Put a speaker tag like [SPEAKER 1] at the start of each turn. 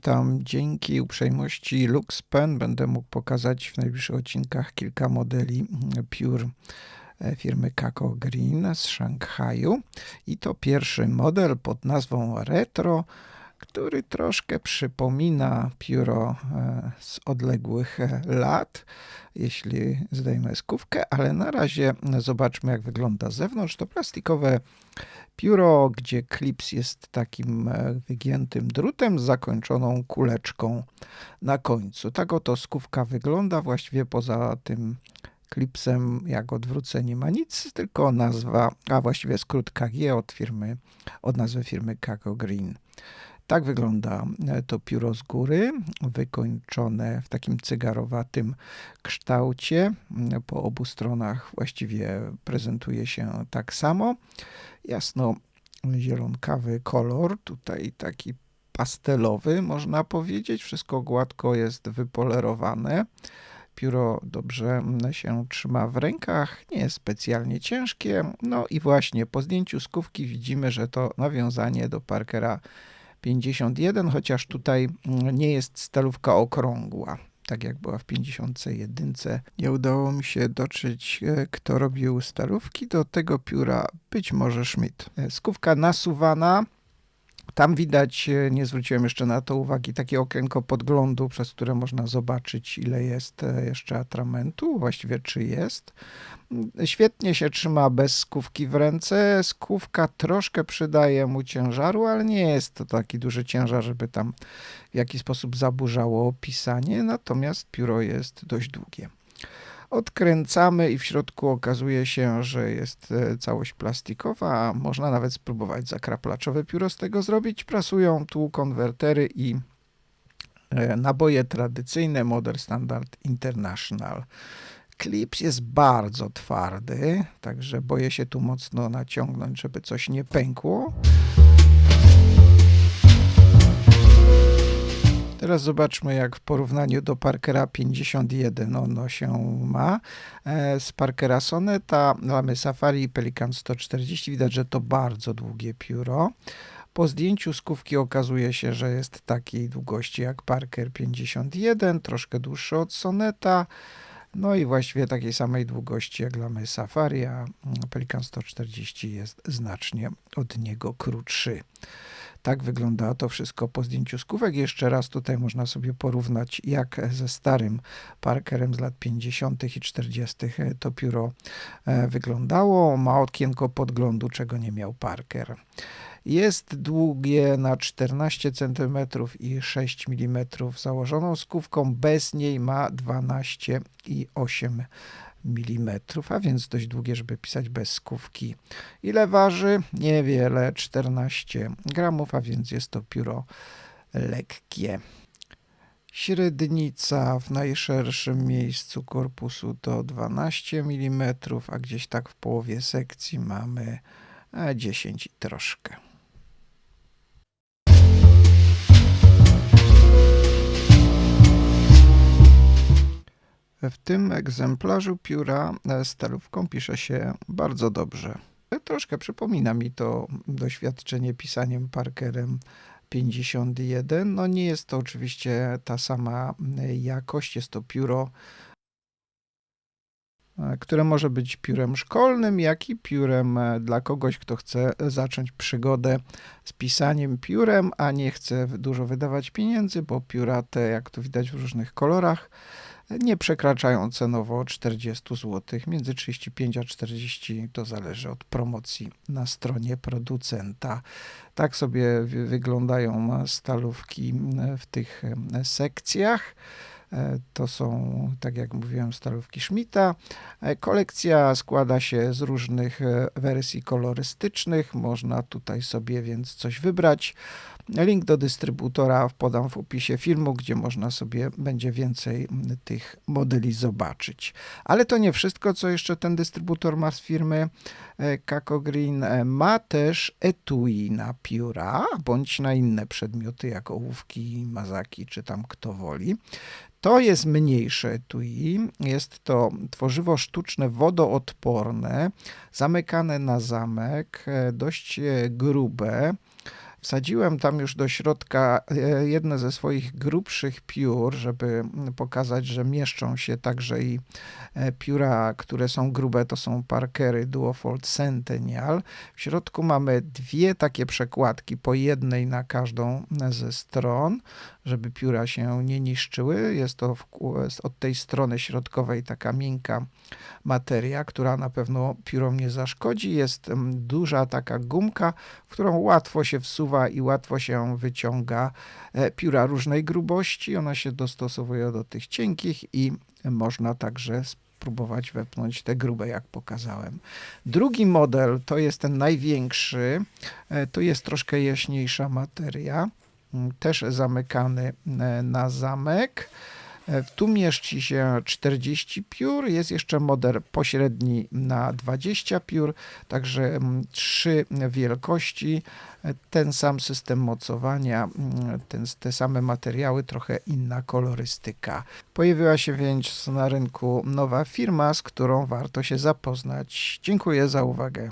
[SPEAKER 1] Witam. Dzięki uprzejmości LuxPen będę mógł pokazać w najbliższych odcinkach kilka modeli piór firmy Kako Green z Szanghaju. I to pierwszy model pod nazwą Retro, który troszkę przypomina pióro z odległych lat, jeśli zdejmę skówkę, ale na razie zobaczmy, jak wygląda z zewnątrz. To plastikowe pióro, gdzie klips jest takim wygiętym drutem z zakończoną kuleczką na końcu. Tak oto skówka wygląda, właściwie poza tym klipsem, jak odwrócę, nie ma nic, tylko nazwa, a właściwie skrót KG od nazwy firmy Kako Green. Tak wygląda to pióro z góry, wykończone w takim cygarowatym kształcie. Po obu stronach właściwie prezentuje się tak samo. Jasno zielonkawy kolor, tutaj taki pastelowy, można powiedzieć. Wszystko gładko jest wypolerowane. Pióro dobrze się trzyma w rękach, nie jest specjalnie ciężkie. No i właśnie po zdjęciu skówki widzimy, że to nawiązanie do Parkera 51, chociaż tutaj nie jest stalówka okrągła, tak jak była w 51. Nie udało mi się dotrzeć, kto robił stalówki do tego pióra, być może Schmidt. Skówka nasuwana. Tam widać, nie zwróciłem jeszcze na to uwagi, takie okienko podglądu, przez które można zobaczyć, ile jest jeszcze atramentu, właściwie czy jest. Świetnie się trzyma bez skówki w ręce. Skówka troszkę przydaje mu ciężaru, ale nie jest to taki duży ciężar, żeby tam w jakiś sposób zaburzało pisanie, natomiast pióro jest dość długie. Odkręcamy i w środku okazuje się, że jest całość plastikowa, a można nawet spróbować zakraplaczowe pióro z tego zrobić. Prasują tu konwertery i naboje tradycyjne Model Standard International. Klips jest bardzo twardy, także boję się tu mocno naciągnąć, żeby coś nie pękło. Teraz zobaczmy, jak w porównaniu do Parkera 51 ono się ma. Z Parkera Soneta, Lamy Safari i Pelikan 140 widać, że to bardzo długie pióro. Po zdjęciu skówki okazuje się, że jest takiej długości jak Parker 51, troszkę dłuższy od Soneta. No i właściwie takiej samej długości jak Lamy Safari, a Pelikan 140 jest znacznie od niego krótszy. Tak wygląda to wszystko po zdjęciu skówek. Jeszcze raz tutaj można sobie porównać, jak ze starym Parkerem z lat 50. i 40. to pióro wyglądało. Ma okienko podglądu, czego nie miał Parker. Jest długie na 14 cm i 6 mm założoną skówką. Bez niej ma 12,8 mm, a więc dość długie, żeby pisać bez skówki. Ile waży? Niewiele, 14 gramów, a więc jest to pióro lekkie. Średnica w najszerszym miejscu korpusu to 12 mm, a gdzieś tak w połowie sekcji mamy 10 i troszkę. W tym egzemplarzu pióra stalówką pisze się bardzo dobrze. Troszkę przypomina mi to doświadczenie pisaniem Parkerem 51. No nie jest to oczywiście ta sama jakość, jest to pióro, które może być piórem szkolnym, jak i piórem dla kogoś, kto chce zacząć przygodę z pisaniem piórem, a nie chce dużo wydawać pieniędzy, bo pióra te, jak tu widać w różnych kolorach, nie przekraczają cenowo 40 zł, między 35 a 40, to zależy od promocji na stronie producenta. Tak sobie wyglądają stalówki w tych sekcjach. To są, tak jak mówiłem, stalówki Schmidta. Kolekcja składa się z różnych wersji kolorystycznych. Można tutaj sobie więc coś wybrać. Link do dystrybutora podam w opisie filmu, gdzie można sobie będzie więcej tych modeli zobaczyć. Ale to nie wszystko, co jeszcze ten dystrybutor ma z firmy Kako Green. Ma też etui na pióra, bądź na inne przedmioty, jak ołówki, mazaki, czy tam kto woli. To jest mniejsze etui, jest to tworzywo sztuczne wodoodporne, zamykane na zamek, dość grube. Wsadziłem tam już do środka jedne ze swoich grubszych piór, żeby pokazać, że mieszczą się także i pióra, które są grube, to są Parkery Duofold Centennial. W środku mamy dwie takie przekładki, po jednej na każdą ze stron, żeby pióra się nie niszczyły. Jest to od tej strony środkowej taka miękka materia, która na pewno piórom nie zaszkodzi. Jest duża taka gumka, w którą łatwo się wsuwa i łatwo się wyciąga pióra różnej grubości. Ona się dostosowuje do tych cienkich i można także spróbować wepchnąć te grube, jak pokazałem. Drugi model to jest ten największy. To jest troszkę jaśniejsza materia, też zamykany na zamek. Tu mieści się 40 piór, jest jeszcze model pośredni na 20 piór, także 3 wielkości, ten sam system mocowania, te same materiały, trochę inna kolorystyka. Pojawiła się więc na rynku nowa firma, z którą warto się zapoznać. Dziękuję za uwagę.